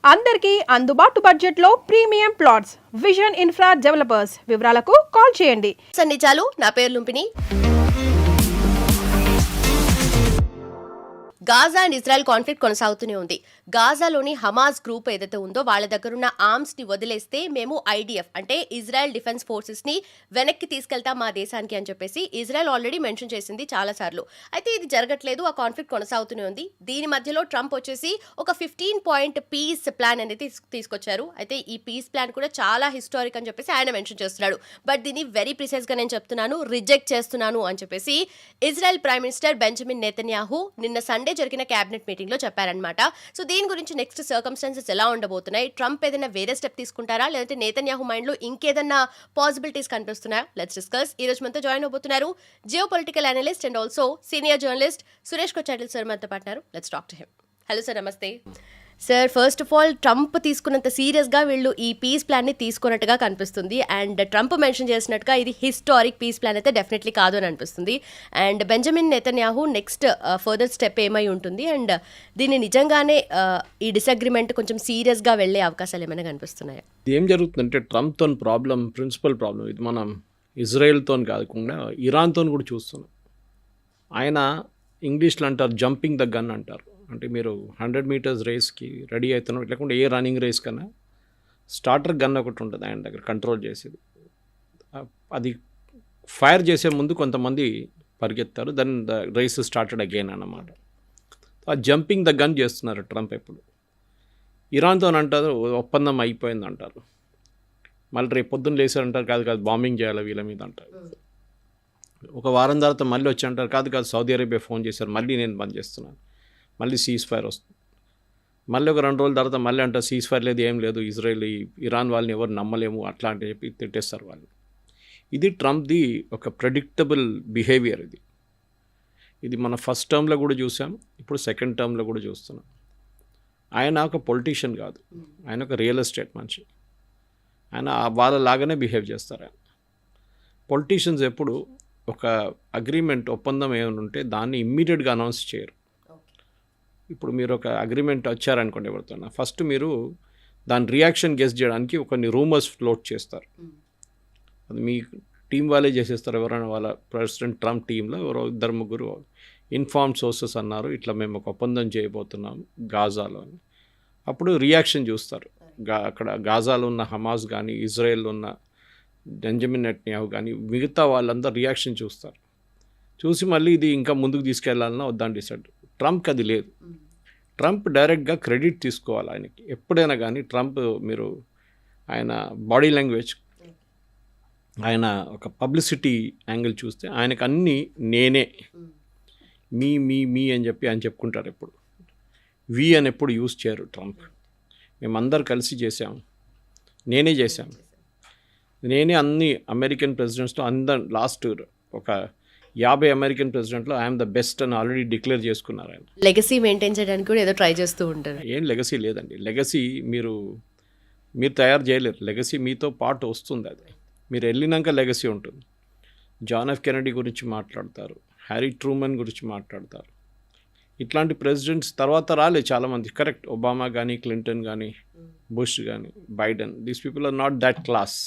అందరికీ అందుబాటు బడ్జెట్లో premium plots vision infra developers. వివరాలకు కాల్ చేయండి. సన్నిచాలు నా పేరు లుంపిని. గాజా అండ్ ఇజ్రాయెల్ కాన్ఫ్లిక్ట్ కొనసాగుతూనే ఉంది. గాజాలోని హమాస్ గ్రూప్ ఏదైతే ఉందో వాళ్ళ దగ్గరున్న ఆర్మ్స్ ని వదిలేస్తే మేము ఐడిఎఫ్ అంటే ఇజ్రాయెల్ డిఫెన్స్ ఫోర్సెస్ ని వెనక్కి తీసుకెళ్తాం మా దేశానికి అని చెప్పేసి ఇజ్రాయెల్ ఆల్రెడీ మెన్షన్ చేసింది చాలా సార్లు. అయితే ఇది జరగట్లేదు, ఆ కాన్ఫ్లిక్ట్ కొనసాగుతూనే ఉంది. దీని మధ్యలో ట్రంప్ వచ్చేసి ఒక 15 పాయింట్ పీస్ ప్లాన్ అనేది తీసుకొచ్చారు. అయితే ఈ పీస్ ప్లాన్ కూడా చాలా హిస్టారిక్ అని చెప్పేసి ఆయన మెన్షన్ చేస్తున్నాడు. బట్ దీన్ని వెరీ ప్రిసైజ్ గా నేను చెప్తున్నాను, రిజెక్ట్ చేస్తున్నాను అని చెప్పేసి Israel prime minister Benjamin Netanyahu నిన్న సండే జరిగిన క్యాబినెట్ మీటింగ్ లో చెప్పారనమాట. సో దీని గురించి నెక్స్ట్ సర్కమ్స్టాన్సెస్ ఎలా ఉండబోతున్నాయి, ట్రంప్ ఏదైనా వేరే స్టెప్ తీసుకుంటారా లేదంటే నెతన్యాహు మైండ్ లో ఇంకేదన్నా పాసిబిలిటీస్ కనిపిస్తున్నాయా, లెట్స్ డిస్కస్. ఈ రోజు మనతో జాయిన్ అవబోతున్నారు geopolitical analyst and also senior journalist Suresh Kochattil sir మనతో పాటున్నారు. Let's talk to him. Hello sir, నమస్తే sir. First of all, Trump తీసుకున్నంత సీరియస్గా వీళ్ళు ఈ పీస్ ప్లాన్ని తీసుకున్నట్టుగా కనిపిస్తుంది. అండ్ ట్రంప్ మెన్షన్ చేసినట్టుగా ఇది హిస్టారిక్ పీస్ ప్లాన్ అయితే డెఫినెట్లీ కాదు అని అనిపిస్తుంది. And Benjamin Netanyahu next further step ఏమై ఉంటుంది అండ్ దీన్ని నిజంగానే ఈ డిసగ్రిమెంట్ కొంచెం సీరియస్గా వెళ్ళే అవకాశాలు ఏమైనా కనిపిస్తున్నాయా? ఏం జరుగుతుందంటే ట్రంప్తో ప్రిన్సిపల్ ప్రాబ్లం ఇది మనం ఇజ్రాయెల్తో కాకుండా ఇరాన్తో కూడా చూస్తున్నాం. ఆయన ఇంగ్లీష్లో అంటారు జంపింగ్ ద గన్ అంటారు. అంటే మీరు 100 మీటర్స్ రేస్కి రెడీ అవుతున్నారు, లేకుంటే ఏ రన్నింగ్ రేస్ కన్నా స్టార్టర్ గన్ ఒకటి ఉంటుంది ఆయన దగ్గర కంట్రోల్ చేసేది. అది ఫైర్ చేసే ముందు కొంతమంది పరిగెత్తారు, then the race started again అన్నమాట. ఆ జంపింగ్ ద గన్ చేస్తున్నారు ట్రంప్. ఎప్పుడు ఇరాన్తో అంటారు ఒప్పందం అయిపోయింది అంటారు, మళ్ళీ రేపు పొద్దున్న లేసారంటారు కాదు బాంబింగ్ చేయాలి వీళ్ళ మీద అంటారు. ఒక వారం తర్వాత మళ్ళీ వచ్చి అంటారు కాదు సౌదీ అరేబియా ఫోన్ చేశారు, మళ్ళీ నేను బంద్ చేస్తున్నాను, మళ్ళీ సీజ్ ఫైర్ వస్తుంది. మళ్ళీ ఒక 2 రోజుల తర్వాత మళ్ళీ అంటారు సీజ్ ఫైర్ లేదు, ఏం లేదు, ఇజ్రాయెల్ ఇరాన్ వాళ్ళని ఎవరు నమ్మలేము అట్లా అంటే చెప్పి తిట్టేస్తారు వాళ్ళు. ఇది ట్రంప్ది ఒక ప్రెడిక్టబుల్ బిహేవియర్. ఇది మన ఫస్ట్ టర్మ్లో కూడా చూసాం, ఇప్పుడు సెకండ్ టర్మ్లో కూడా చూస్తున్నాం. ఆయన ఒక పొలిటీషియన్ కాదు, ఆయన ఒక రియల్ ఎస్టేట్ మనిషి. ఆయన వాళ్ళలాగానే బిహేవ్ చేస్తారు. ఆయన పొలిటీషియన్స్ ఎప్పుడు ఒక అగ్రిమెంట్ ఒప్పందం ఏమైనా ఉంటే దాన్ని ఇమ్మీడియట్గా అనౌన్స్ చేయరు. ఇప్పుడు మీరు ఒక అగ్రిమెంట్ వచ్చారనుకోండి ఎవరితోనా, ఫస్ట్ మీరు దాని రియాక్షన్ గెస్ చేయడానికి కొన్ని రూమర్స్ ఫ్లోట్ చేస్తారు. అది మీ టీం వాళ్ళే చేసేస్తారు. ఎవరైనా వాళ్ళ ప్రెసిడెంట్ ట్రంప్ టీంలో ఎవరో 2-3 ఇన్ఫార్మ్ సోర్సెస్ అన్నారు ఇట్లా మేము ఒక ఒప్పందం చేయబోతున్నాం గాజాలో అని. అప్పుడు రియాక్షన్ చూస్తారు. అక్కడ గాజాలో ఉన్న హమాస్ కానీ ఇజ్రాయెల్లో ఉన్న బెంజమిన్ నెతన్యాహు కానీ మిగతా వాళ్ళందరూ రియాక్షన్ చూస్తారు. చూసి మళ్ళీ ఇది ఇంకా ముందుకు తీసుకెళ్లాలన్నా వద్దని డిసైడ్. ట్రంప్కి అది లేదు. ట్రంప్ డైరెక్ట్గా క్రెడిట్ తీసుకోవాలి ఆయనకి ఎప్పుడైనా కానీ. ట్రంప్ మీరు ఆయన బాడీ లాంగ్వేజ్, ఆయన ఒక పబ్లిసిటీ యాంగిల్ చూస్తే ఆయనకు అన్నీ నేనే మీ మీ మీ అని చెప్పి ఆయన చెప్పుకుంటారు. ఎప్పుడు వి అని ఎప్పుడు యూజ్ చేయరు ట్రంప్. మేమందరు కలిసి చేసాము, నేనే చేశాను, నేనే అన్ని అమెరికన్ ప్రెసిడెంట్స్లో లాస్ట్ ఒక 50 అమెరికన్ ప్రెసిడెంట్లో ఐఎమ్ ద బెస్ట్ అని ఆల్రెడీ డిక్లేర్ చేసుకున్నారు ఆయన. లెగసీ మెయింటైన్ చేయడానికి కూడా ఏదో ట్రై చేస్తూ ఉంటారు. ఏం లెగసీ లేదండి. లెగసీ మీరు తయారు చేయలేరు. లెగసీ మీతో పాటు వస్తుంది. అది మీరు వెళ్ళినాక లెగసీ ఉంటుంది. జాన్ ఎఫ్ కెనడీ గురించి మాట్లాడతారు, హ్యారీ ట్రూమన్ గురించి మాట్లాడతారు. ఇట్లాంటి ప్రెసిడెంట్స్ తర్వాత రాలేదు చాలామంది. కరెక్ట్, ఒబామా కానీ క్లింటన్ కానీ బుష్ కానీ Biden, these people are not that class.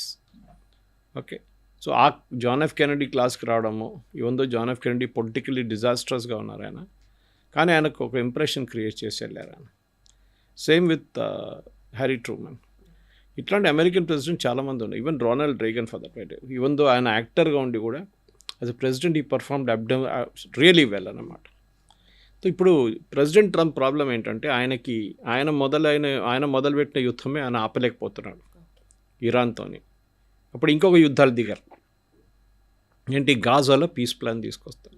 Okay, so ఆ జాన్ ఎఫ్ కెనడీ క్లాస్కి రావడము, even though John F Kennedy politically డిజాస్ట్రస్గా ఉన్నారు ఆయన, కానీ ఆయనకు ఒక ఇంప్రెషన్ క్రియేట్ చేసి వెళ్ళారు ఆయన. Same with Harry Truman. ఇట్లాంటి అమెరికన్ ప్రెసిడెంట్ చాలామంది ఉన్నారు. Even Ronald Reagan for that matter. Even though ఆయన యాక్టర్గా ఉండి కూడా యాజ్ ఎ ప్రెసిడెంట్ ఈ పర్ఫార్మ్డ్ రియలీ వెల్ అన్నమాట. సో ఇప్పుడు ప్రెసిడెంట్ ట్రంప్ ప్రాబ్లం ఏంటంటే ఆయన మొదలుపెట్టిన యుద్ధమే ఆయన ఆపలేకపోతున్నాడు ఇరాన్తోని. అప్పుడు ఇంకొక యుద్ధాలు దిగారు. ఏంటి, గాజాలో పీస్ ప్లాన్ తీసుకొస్తారు.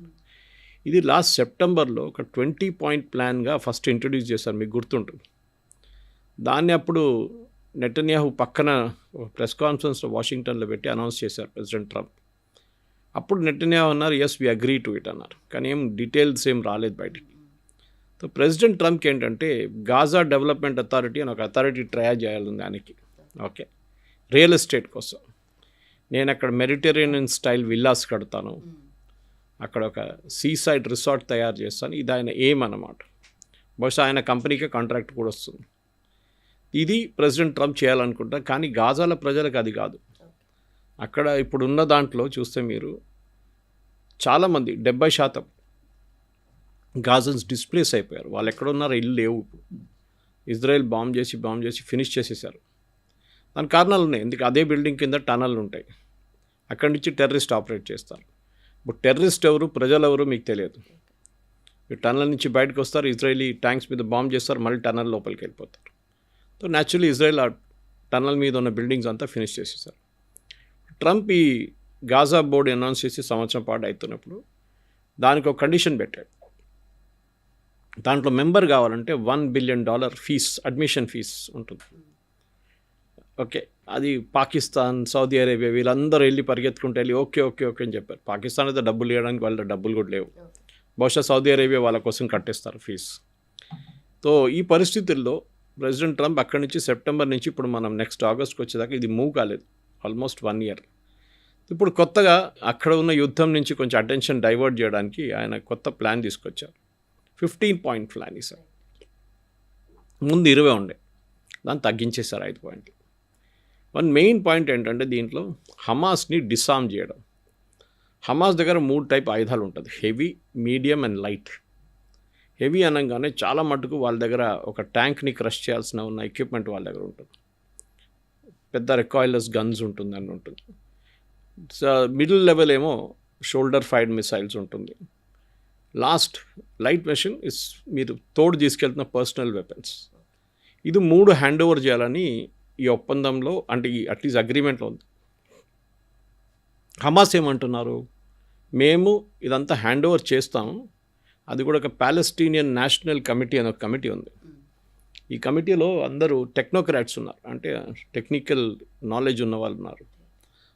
ఇది లాస్ట్ సెప్టెంబర్లో ఒక 20 పాయింట్ ప్లాన్గా ఫస్ట్ ఇంట్రడ్యూస్ చేశారు, మీకు గుర్తుంటుంది. దాన్ని అప్పుడు నెతన్యాహు పక్కన ప్రెస్ కాన్ఫరెన్స్లో వాషింగ్టన్లో పెట్టి అనౌన్స్ చేశారు ప్రెసిడెంట్ ట్రంప్. అప్పుడు నెతన్యాహు అన్నారు yes we agree to it అన్నారు, కానీ ఏం డీటెయిల్స్ ఏం రాలేదు బయటికి. సో ప్రెసిడెంట్ ట్రంప్కి ఏంటంటే గాజా డెవలప్మెంట్ అథారిటీ అని ఒక అథారిటీ ట్రయల్ చేయాలి దానికి. ఓకే, రియల్ ఎస్టేట్ కోసం నేను అక్కడ మెడిటరేనియన్ స్టైల్ విల్లాస్ కడతాను, అక్కడ ఒక సీసైడ్ రిసార్ట్ తయారు చేస్తాను, ఇది ఆయన ఎయిమ్ అన్నమాట. బహుశా ఆయన కంపెనీకే కాంట్రాక్ట్ కూడా వస్తుంది. ఇది ప్రెసిడెంట్ ట్రంప్ చేయాలనుకుంటా, కానీ గాజాల ప్రజలకు అది కాదు. అక్కడ ఇప్పుడున్న దాంట్లో చూస్తే మీరు చాలామంది 70% గాజన్స్ డిస్ప్లేస్ అయిపోయారు. వాళ్ళు ఎక్కడున్నారో ఇల్లు లేవు. ఇప్పుడు ఇజ్రాయెల్ బాంబ్ చేసి ఫినిష్ చేసేసారు. దానికి కారణాలు ఉన్నాయి. ఎందుకు అదే బిల్డింగ్ కింద టనల్ ఉంటాయి, అక్కడి నుంచి టెర్రరిస్ట్ ఆపరేట్ చేస్తారు. ఇప్పుడు టెర్రరిస్ట్ ఎవరు, ప్రజలు ఎవరు మీకు తెలియదు. ఈ టనల్ నుంచి బయటకు వస్తారు, ఇజ్రాయలీ ట్యాంక్స్ మీద బాంబ్ చేస్తారు, మళ్ళీ టనల్ లోపలికి వెళ్ళిపోతారు. సో న్యాచురల్లీ ఇజ్రాయెల్ ఆ టనల్ మీద ఉన్న బిల్డింగ్స్ అంతా ఫినిష్ చేసేసారు. ట్రంప్ ఈ గాజా బోర్డు అనౌన్స్ చేసి సంవత్సరం పాటు అవుతున్నప్పుడు దానికి ఒక కండిషన్ పెట్టాడు. దాంట్లో మెంబర్ కావాలంటే $1 బిలియన్ ఫీస్, అడ్మిషన్ ఫీస్ ఉంటుంది. ఓకే, అది పాకిస్తాన్, సౌదీ అరేబియా వీళ్ళందరూ వెళ్ళి పరిగెత్తుకుంటూ వెళ్ళి ఓకే అని చెప్పారు. పాకిస్తాన్ అయితే డబ్బులు ఇవ్వడానికి వాళ్ళ డబ్బులు కూడా లేవు. బహుశా సౌదీ అరేబియా వాళ్ళ కోసం కట్టేస్తారు ఫీజు. సో ఈ పరిస్థితుల్లో ప్రెసిడెంట్ ట్రంప్ అక్కడి నుంచి సెప్టెంబర్ నుంచి ఇప్పుడు మనం నెక్స్ట్ ఆగస్ట్కి వచ్చేదాకా ఇది మూవ్ కాలేదు, ఆల్మోస్ట్ 1 ఇయర్. ఇప్పుడు కొత్తగా అక్కడ ఉన్న యుద్ధం నుంచి కొంచెం అటెన్షన్ డైవర్ట్ చేయడానికి ఆయన కొత్త ప్లాన్ తీసుకొచ్చారు. 15 పాయింట్ ప్లాన్ ఇసారు. ముందు 20 ఉండే, దాన్ని తగ్గించేశారు 5 పాయింట్లు. వన్ మెయిన్ పాయింట్ ఏంటంటే దీంట్లో హమాస్ని డిసార్మ్ చేయడం. హమాస్ దగ్గర 3 టైప్ ఆయుధాలు ఉంటుంది, heavy, medium and light. Heavy అనగానే చాలా మటుకు వాళ్ళ దగ్గర ఒక ట్యాంక్ని క్రష్ చేయాల్సిన ఉన్న ఎక్విప్మెంట్ వాళ్ళ దగ్గర ఉంటుంది. పెద్ద రికాయిల్లెస్ గన్స్ ఉంటుంది. మిడిల్ లెవెల్ ఏమో షోల్డర్ ఫైర్డ్ మిసైల్స్ ఉంటుంది. లాస్ట్ లైట్ మెషిన్ ఇస్ మీరు తోడు తీసుకెళ్తున్న పర్సనల్ వెపన్స్. ఇది 3 హ్యాండ్ ఓవర్ చేయాలని ఈ ఒప్పందంలో, అంటే ఈ అట్లీస్ట్ అగ్రిమెంట్లో ఉంది. హమాస్ ఏమంటున్నారు, మేము ఇదంతా హ్యాండ్ ఓవర్ చేస్తాము, అది కూడా ఒక పాలెస్టీనియన్ నేషనల్ కమిటీ అనే ఒక కమిటీ ఉంది. ఈ కమిటీలో అందరూ టెక్నోక్రాట్స్ ఉన్నారు, అంటే టెక్నికల్ నాలెడ్జ్ ఉన్న వాళ్ళు ఉన్నారు.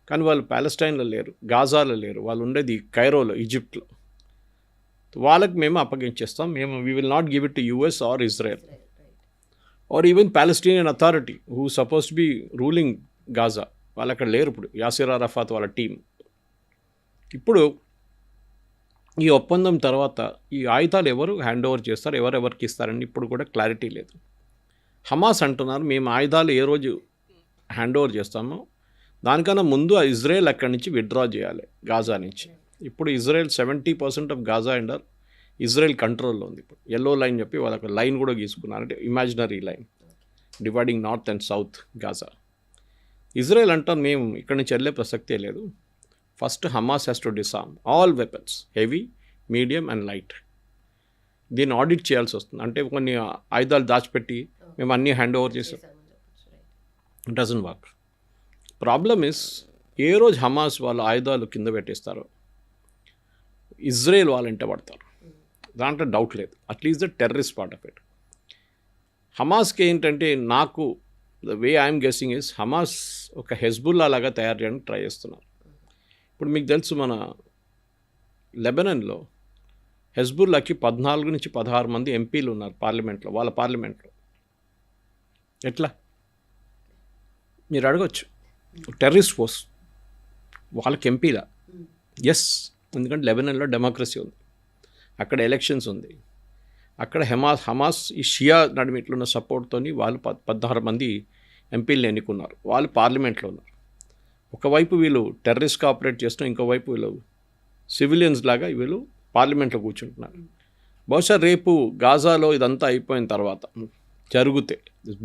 కానీ వాళ్ళు ప్యాలెస్టైన్లో లేరు, గాజాలో లేరు, వాళ్ళు ఉండేది కైరోలో, ఈజిప్ట్లో. వాళ్ళకి మేము అప్పగించేస్తాం, we will not give it to US or Israel or even Palestinian Authority who suppose to be ruling Gaza. వాళ్ళు అక్కడ లేరు ఇప్పుడు, యాసిర్ అరఫాత్ వాళ్ళ టీం. ఇప్పుడు ఈ ఒప్పందం తర్వాత ఈ ఆయుధాలు ఎవరు హ్యాండ్ ఓవర్ చేస్తారు, ఎవరెవరికి ఇస్తారని ఇప్పుడు కూడా క్లారిటీ లేదు. హమాస్ అంటున్నారు మేము ఆయుధాలు ఏ రోజు హ్యాండ్ ఓవర్ చేస్తామో దానికన్నా ముందు ఇజ్రాయెల్ అక్కడి నుంచి విత్డ్రా చేయాలి గాజా నుంచి. ఇప్పుడు Israel 70% of Gaza and Israel కంట్రోల్లో ఉంది. ఇప్పుడు ఎల్లో లైన్ చెప్పి వాళ్ళకి లైన్ కూడా గీసుకున్నారు, అంటే imaginary line dividing north and south Gaza. Israel అంటారు మేము ఇక్కడి నుంచి వెళ్ళే ప్రసక్తే లేదు, first Hamas has to disarm all weapons, heavy, medium and light. దీన్ని ఆడిట్ చేయాల్సి వస్తుంది, అంటే కొన్ని ఆయుధాలు దాచిపెట్టి మేము అన్నీ హ్యాండ్ ఓవర్ చేసాం, it doesn't work. Problem is ఏ రోజు హమాస్ వాళ్ళ ఆయుధాలు కింద పెట్టేస్తారో ఇజ్రాయెల్ వాళ్ళంటే పడతారు, దాంట్లో డౌట్ లేదు. At least the terrorist part of it. హమాస్కి ఏంటంటే నాకు the way I'm guessing is Hamas ఒక హెజ్బుల్లా లాగా తయారు చేయడానికి ట్రై చేస్తున్నారు. ఇప్పుడు మీకు తెలుసు మన లెబనాన్లో హెజ్బుల్లాకి 14 నుంచి 16 మంది ఎంపీలు ఉన్నారు పార్లమెంట్లో, వాళ్ళ పార్లమెంట్లో. ఎట్లా మీరు అడగచ్చు, టెర్రరిస్ట్ ఫోర్స్ వాళ్ళకి ఎంపీలా? ఎస్, ఎందుకంటే లెబనాన్లో డెమోక్రసీ ఉంది, అక్కడ ఎలక్షన్స్ ఉంది, అక్కడ హమాస్ ఈ షియా నడిమిట్లున్న సపోర్ట్తో వాళ్ళు 16 మంది ఎంపీలను ఎన్నుకున్నారు, వాళ్ళు పార్లమెంట్లో ఉన్నారు. ఒకవైపు వీళ్ళు టెర్రరిస్ట్ ఆపరేట్ చేస్తున్నాం, ఇంకోవైపు వీళ్ళు సివిలియన్స్ లాగా వీళ్ళు పార్లమెంట్లో కూర్చుంటున్నారు. బహుశా రేపు గాజాలో ఇదంతా అయిపోయిన తర్వాత జరిగితే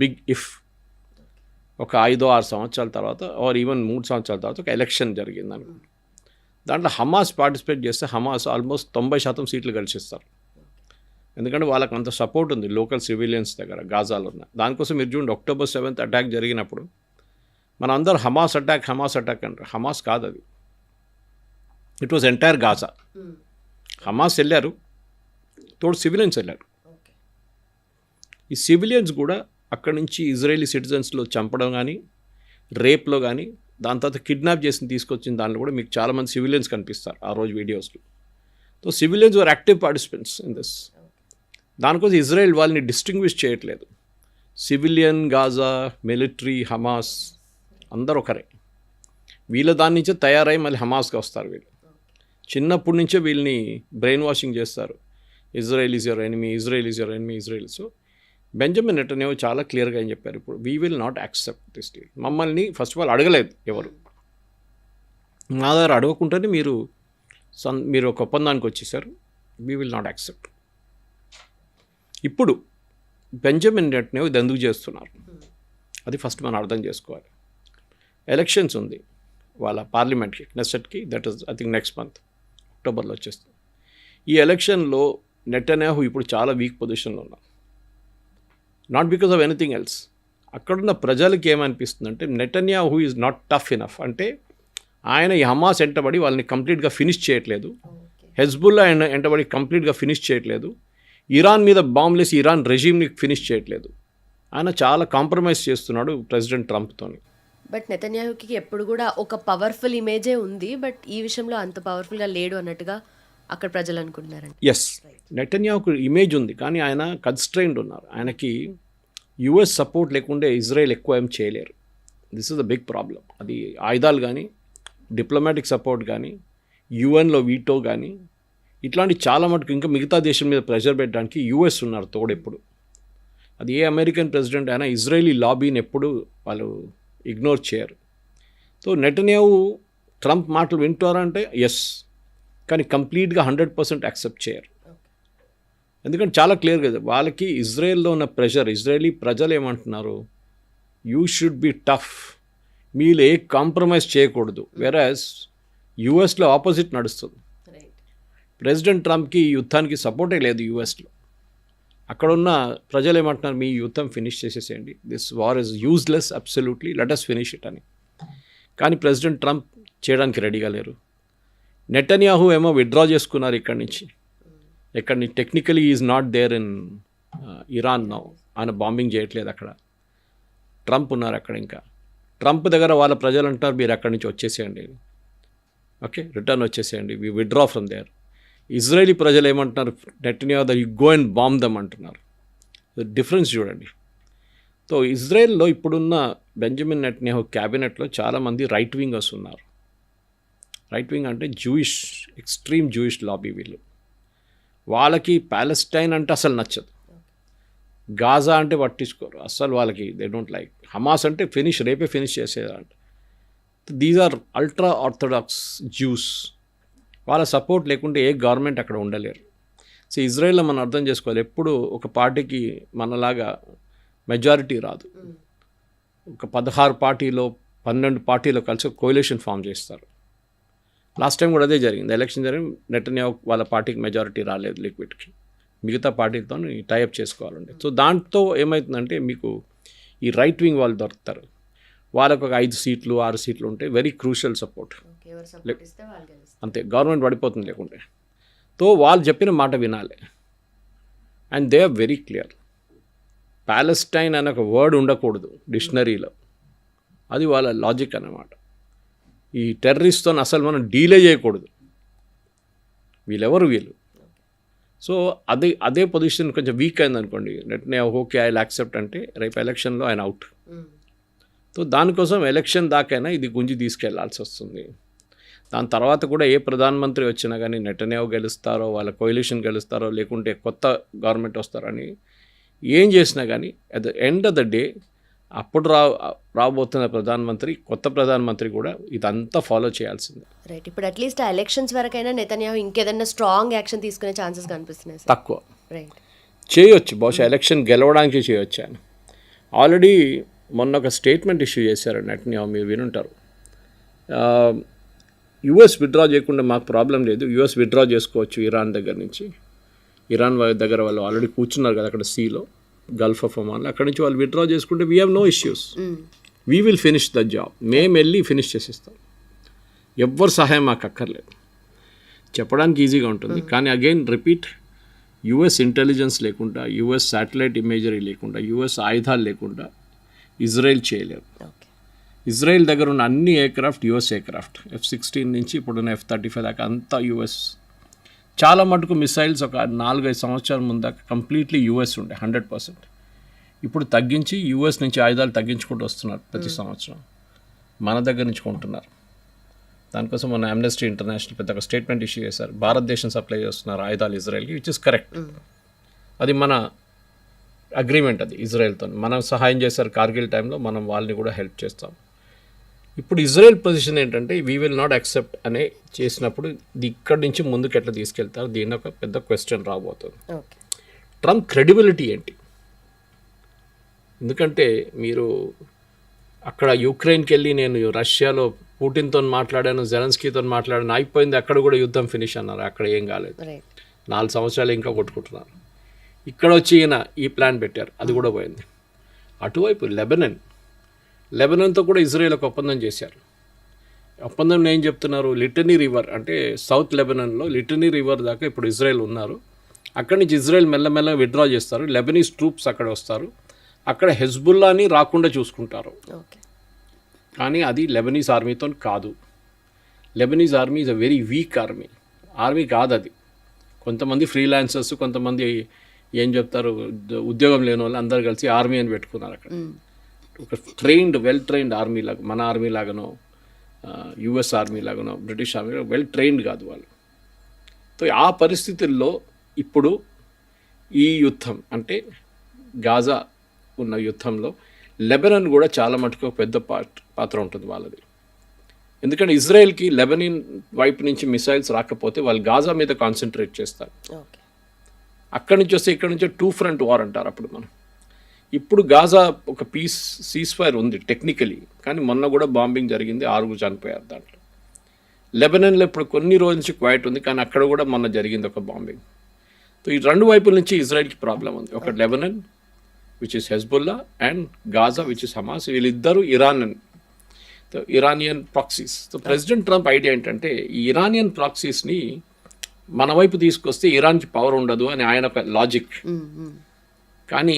బిగ్ ఇఫ్ ఒక 5-6 సంవత్సరాల తర్వాత ఆర్ ఈవెన్ 3 సంవత్సరాల తర్వాత ఒక ఎలక్షన్ జరిగింది అనుకోండి, దాంట్లో హమాస్ పార్టిసిపేట్ చేస్తే హమాస్ ఆల్మోస్ట్ 90% సీట్లు గెలిచిస్తారు. ఎందుకంటే వాళ్ళకి అంత సపోర్ట్ ఉంది లోకల్ సివిలియన్స్ దగ్గర గాజాలో ఉన్న. దానికోసం మీరు చూడండి, October 7th అటాక్ జరిగినప్పుడు మన అందరూ హమాస్ అటాక్ అంటారు. హమాస్ కాదు అది, it was entire Gaza. Hamas వెళ్ళారు, తోడు సివిలియన్స్ వెళ్ళారు. ఈ సివిలియన్స్ కూడా అక్కడి నుంచి ఇజ్రాయేలీ సిటిజన్స్లో చంపడం కానీ, రేప్లో కానీ, దాని తర్వాత కిడ్నాప్ చేసి తీసుకొచ్చిన దాంట్లో కూడా మీకు చాలామంది సివిలియన్స్ కనిపిస్తారు ఆ రోజు వీడియోస్లో. So civilians were active participants in this. దానికోసం ఇజ్రాయెల్ వాళ్ళని డిస్టింగ్విష్ చేయట్లేదు. సివిలియన్, గాజా, మిలిటరీ, హమాస్ అందరూ ఒకరే. వీళ్ళ దాని నుంచే తయారై మళ్ళీ హమాస్గా వస్తారు. వీళ్ళు చిన్నప్పటి నుంచే వీళ్ళని బ్రెయిన్ వాషింగ్ చేస్తారు, Israel is your enemy, Israel is your enemy, Israel. So Benjamin Netanyahu చాలా క్లియర్గా ఏం చెప్పారు, ఇప్పుడు we will not accept this deal. మమ్మల్ని ఫస్ట్ ఆఫ్ ఆల్ అడగలేదు ఎవరు, మా దగ్గర అడగకుండానే మీరు ఒక ఒప్పందానికి వచ్చేసారు, వీ విల్ నాట్ యాక్సెప్ట్. ఇప్పుడు బెంజమిన్ నెటన్యాహు ఇది ఎందుకు చేస్తున్నారు, అది ఫస్ట్ మనం అర్థం చేసుకోవాలి. ఎలక్షన్స్ ఉంది వాళ్ళ పార్లమెంట్కి, నెసెట్కి, that is I think next month అక్టోబర్లో వచ్చేస్తుంది. ఈ ఎలక్షన్లో నెటన్యాహు ఇప్పుడు చాలా వీక్ పొజిషన్లో ఉన్నారు, not because of anything else. అక్కడున్న ప్రజలకి ఏమనిపిస్తుందంటే Netanyahu is not tough enough, అంటే ఆయన ఈ హమాస్ ఎంటబడి వాళ్ళని కంప్లీట్గా ఫినిష్ చేయట్లేదు, హెజ్బుల్లా ఎంటబడి కంప్లీట్గా ఫినిష్ చేయట్లేదు, ఇరాన్ మీద బాంబులేసి ఇరాన్ రెజీమ్ని ఫినిష్ చేయట్లేదు. ఆయన చాలా కాంప్రమైజ్ చేస్తున్నాడు ప్రెసిడెంట్ ట్రంప్తోని. బట్ నెతన్యాహుకి ఎప్పుడు కూడా ఒక పవర్ఫుల్ ఇమేజే ఉంది, బట్ ఈ విషయంలో అంత పవర్ఫుల్గా లేడు అన్నట్టుగా అక్కడ ప్రజలు అనుకుంటున్నారండి. ఎస్, నెటన్యాహుకు ఇమేజ్ ఉంది, కానీ ఆయన కన్స్ట్రైన్డ్ ఉన్నారు. ఆయనకి యుఎస్ సపోర్ట్ లేకుంటే ఇజ్రాయెల్ ఎక్కువ ఏం చేయలేరు. This is the big problem. అది ఆయుధాలు కానీ, డిప్లొమాటిక్ సపోర్ట్ కానీ, యుఎన్లో వీటో కానీ, ఇట్లాంటి చాలా మటుకు ఇంకా మిగతా దేశం మీద ప్రెషర్ పెట్టడానికి యుఎస్ ఉన్నారు తోడెప్పుడు. అది ఏ అమెరికన్ ప్రెసిడెంట్ అయినా ఇజ్రాయలీ లాబీని ఎప్పుడు వాళ్ళు ఇగ్నోర్ చేయరు. సో నెటన్యాహు ట్రంప్ మాటలు వింటారంటే ఎస్, కానీ కంప్లీట్గా 100% యాక్సెప్ట్ చేయరు. ఎందుకంటే చాలా క్లియర్ కదా వాళ్ళకి ఇజ్రాయెల్లో ఉన్న ప్రెషర్. ఇజ్రాయలీ ప్రజలు ఏమంటున్నారు, యూ షుడ్ బి టఫ్, మీరు ఏ కాంప్రమైజ్ చేయకూడదు. వెరాజ్ యుఎస్లో ఆపోజిట్ నడుస్తుంది. ప్రెసిడెంట్ ట్రంప్కి ఈ యుద్ధానికి సపోర్టే లేదు యుఎస్లో. అక్కడున్న ప్రజలు ఏమంటున్నారు, మీ యుద్ధం ఫినిష్ చేసేసేయండి, this war is useless absolutely, let us finish it అని. కానీ ప్రెసిడెంట్ ట్రంప్ చేయడానికి రెడీగా లేరు. నెటన్యాహు ఏమో విత్డ్రా చేసుకున్నారు ఇక్కడి నుంచి. Technically is not there in Iran now, ఆయన బాంబింగ్ చేయట్లేదు అక్కడ. ట్రంప్ ఉన్నారు అక్కడ. ఇంకా ట్రంప్ దగ్గర వాళ్ళ ప్రజలు అంటారు, మీరు అక్కడి నుంచి వచ్చేసేయండి, ఓకే రిటర్న్ వచ్చేసేయండి, we withdraw from there. Israeli ప్రజలు ఏమంటున్నారు, Netanyahu that you go and bomb them అంటున్నారు. డిఫరెన్స్ చూడండి. సో ఇజ్రాయెల్లో ఇప్పుడున్న బెంజమిన్ నెటన్యాహు క్యాబినెట్లో చాలామంది రైట్ వింగర్స్ ఉన్నారు. రైట్ వింగ్ అంటే జూయిష్, ఎక్స్ట్రీమ్ జూయిష్ లాబీ వీళ్ళు. వాళ్ళకి ప్యాలెస్టైన్ అంటే అసలు నచ్చదు, గాజా అంటే పట్టించుకోరు అస్సలు, వాళ్ళకి దే డోంట్ లైక్. హమాస్ అంటే రేపే ఫినిష్ చేసేదంట. These are ultra orthodox Jews. వాళ్ళ సపోర్ట్ లేకుంటే ఏ గవర్నమెంట్ అక్కడ ఉండలేరు. సో ఇజ్రాయెల్లో మనం అర్థం చేసుకోవాలి, ఎప్పుడు ఒక పార్టీకి మనలాగా మెజారిటీ రాదు. ఒక 16 పార్టీలో 12 పార్టీలో కలిసి ఒక కోalition ఫామ్ చేస్తారు. లాస్ట్ టైం కూడా అదే జరిగింది. ఎలక్షన్ జరిగింది, నెటన్యాహు వాళ్ళ పార్టీకి మెజారిటీ రాలేదు లిక్విడ్కి, మిగతా పార్టీలతో టైఅప్ చేసుకోవాలండి. సో దాంతో ఏమవుతుందంటే మీకు ఈ రైట్ వింగ్ వాళ్ళు దొరుకుతారు. వాళ్ళకు ఒక 5 సీట్లు 6 సీట్లు ఉంటే వెరీ క్రూషియల్ సపోర్ట్. అంతే, గవర్నమెంట్ పడిపోతుంది లేకుంటే. సో వాళ్ళు చెప్పిన మాట వినాలి. And they are very clear. Palestine అనే ఒక వర్డ్ ఉండకూడదు డిక్షనరీలో, అది వాళ్ళ లాజిక్ అన్నమాట. ఈ టెర్రరిస్ట్తో అసలు మనం డీలే చేయకూడదు, వీళ్ళు. సో అదే పొజిషన్ కొంచెం వీక్ అయింది అనుకోండి, Netanyahu okay I will accept అంటే రేపు ఎలక్షన్లో ఆయన అవుట్. సో దానికోసం ఎలక్షన్ దాకైనా ఇది గుంజి తీసుకెళ్లాల్సి వస్తుంది. దాని తర్వాత కూడా ఏ ప్రధానమంత్రి వచ్చినా కానీ నెటన్యాహు గెలుస్తారో, వాళ్ళ కోalition గెలుస్తారో, లేకుంటే కొత్త గవర్నమెంట్ వస్తారని ఏం చేసినా కానీ at the end of the day అప్పుడు రాబోతున్న కొత్త ప్రధానమంత్రి కూడా ఇదంతా ఫాలో చేయాల్సిందే. రైట్, ఇప్పుడు అట్లీస్ట్ ఆ ఎలక్షన్స్ వరకైనా నెతన్యాహు ఇంకేదన్నా స్ట్రాంగ్ యాక్షన్ తీసుకునే ఛాన్సెస్ కనిపిస్తున్నాయి. తక్కువ చేయొచ్చు, బహుశా ఎలక్షన్ గెలవడానికి చేయొచ్చు. ఆయన ఆల్రెడీ మొన్న ఒక స్టేట్మెంట్ ఇష్యూ చేశారు నెటన్యాహు, మీరు వినుంటారు. యుఎస్ విత్డ్రా చేయకుండా మాకు ప్రాబ్లం లేదు, యుఎస్ విత్డ్రా చేసుకోవచ్చు ఇరాన్ దగ్గర నుంచి. ఇరాన్ దగ్గర వాళ్ళు ఆల్రెడీ కూర్చున్నారు కదా అక్కడ సీలో, గల్ఫ్ ఆఫ్ ఒమాన్లో. అక్కడి నుంచి వాళ్ళు విత్డ్రా చేసుకుంటే we have no issues, we will finish the job. మేము వెళ్ళి ఫినిష్ చేసేస్తాం, ఎవ్వరు సహాయం మాకు అక్కర్లేదు. చెప్పడానికి ఈజీగా ఉంటుంది, కానీ అగైన్ రిపీట్, యుఎస్ ఇంటెలిజెన్స్ లేకుండా, యుఎస్ శాటిలైట్ ఇమేజరీ లేకుండా, యుఎస్ ఆయుధాలు లేకుండా ఇజ్రాయెల్ చేయలేరు. ఇజ్రాయెల్ దగ్గర ఉన్న అన్ని ఎయిర్క్రాఫ్ట్ యుఎస్ ఎయిర్క్రాఫ్ట్, F-16 నుంచి ఇప్పుడున్న F-35 దాకా అంతా యుఎస్. చాలా మటుకు మిసైల్స్ ఒక 4-5 సంవత్సరాల ముందాక కంప్లీట్లీ యుఎస్ ఉండే 100%. ఇప్పుడు తగ్గించి యుఎస్ నుంచి ఆయుధాలు తగ్గించుకుంటూ వస్తున్నారు ప్రతి సంవత్సరం, మన దగ్గర నుంచి కొంటున్నారు. దానికోసం మన అమ్నెస్టీ ఇంటర్నేషనల్ పెద్ద ఒక స్టేట్మెంట్ ఇష్యూ చేశారు, భారతదేశం సప్లై చేస్తున్నారు ఆయుధాలు ఇజ్రాయెల్కి, విచ్ ఇస్ కరెక్ట్. అది మన అగ్రిమెంట్ అది ఇజ్రాయెల్తో. మనం సహాయం చేశారు కార్గిల్ టైంలో, మనం వాళ్ళని కూడా హెల్ప్ చేస్తాం. ఇప్పుడు ఇజ్రాయెల్ పొజిషన్ ఏంటంటే వీ విల్ నాట్ యాక్సెప్ట్ అనే చేసినప్పుడు ఇక్కడి నుంచి ముందుకు ఎట్లా తీసుకెళ్తారు, దీని ఒక పెద్ద క్వశ్చన్ రాబోతుంది. ఓకే. ట్రంప్ క్రెడిబిలిటీ ఏంటి? ఎందుకంటే మీరు అక్కడ యుక్రెయిన్కి వెళ్ళి నేను రష్యాలో పుటిన్తో మాట్లాడాను, జెలెన్స్కీతో మాట్లాడాను, అయిపోయింది, అక్కడ కూడా యుద్ధం ఫినిష్ అన్నారు. అక్కడ ఏం కాలేదు, 4 సంవత్సరాలు ఇంకా కొట్టుకుంటున్నారు. ఇక్కడ వచ్చి ఈయన ఈ ప్లాన్ పెట్టారు, అది కూడా పోయింది. అటువైపు లెబనాన్తో కూడా ఇజ్రాయెల్ ఒక ఒప్పందం చేశారు. ఒప్పందం ఏం చెప్తున్నారు, లిటనీ రివర్ అంటే సౌత్ లెబనాన్లో లిటనీ రివర్ దాకా ఇప్పుడు ఇజ్రాయెల్ ఉన్నారు. అక్కడి నుంచి ఇజ్రాయెల్ మెల్లమెల్లగా విత్డ్రా చేస్తారు, లెబనీస్ ట్రూప్స్ అక్కడ వస్తారు, అక్కడ హెజ్బుల్లాని రాకుండా చూసుకుంటారు. కానీ అది లెబనీస్ ఆర్మీతో కాదు. Lebanese army is a very weak army కాదు అది. కొంతమంది ఫ్రీలాన్సర్స్, కొంతమంది ఏం చెప్తారు ఉద్యోగం లేని వాళ్ళు అందరు కలిసి ఆర్మీ అని పెట్టుకున్నారు అక్కడ. ఒక వెల్ ట్రైన్డ్ ఆర్మీ లాగా, మన ఆర్మీ లాగానో యుఎస్ ఆర్మీ లాగానో బ్రిటిష్ ఆర్మీ వెల్ ట్రైన్డ్ కాదు వాళ్ళు. సో ఆ పరిస్థితుల్లో ఇప్పుడు ఈ యుద్ధం అంటే గాజా ఉన్న యుద్ధంలో లెబనాన్ కూడా చాలా మటుకు పెద్ద పాత్ర ఉంటుంది వాళ్ళది. ఎందుకంటే ఇజ్రాయెల్కి లెబనాన్ వైపు నుంచి మిసైల్స్ రాకపోతే వాళ్ళు గాజా మీద కాన్సన్ట్రేట్ చేస్తారు. అక్కడి నుంచి వస్తే ఇక్కడ నుంచే 2 ఫ్రంట్ వార్ అంటారు అప్పుడు మనం. ఇప్పుడు గాజా ఒక సీజ్ ఫైర్ ఉంది టెక్నికలీ, కానీ మొన్న కూడా బాంబింగ్ జరిగింది, 6 చనిపోయారు దాంట్లో. లెబనాన్లో ఇప్పుడు కొన్ని రోజుల నుంచి క్వైట్ ఉంది, కానీ అక్కడ కూడా మొన్న జరిగింది ఒక బాంబింగ్. సో ఈ 2 వైపుల నుంచి ఇజ్రాయెల్కి ప్రాబ్లం ఉంది. ఒక Lebanon which is Hezbollah and Gaza which is Hamas. వీళ్ళిద్దరూ Iranian proxies. So president Trump idea ఏంటంటే ఈ ఇరానియన్ ప్రాక్సీస్ని మన వైపు తీసుకొస్తే ఇరాన్కి పవర్ ఉండదు అని ఆయన ఒక లాజిక్. కానీ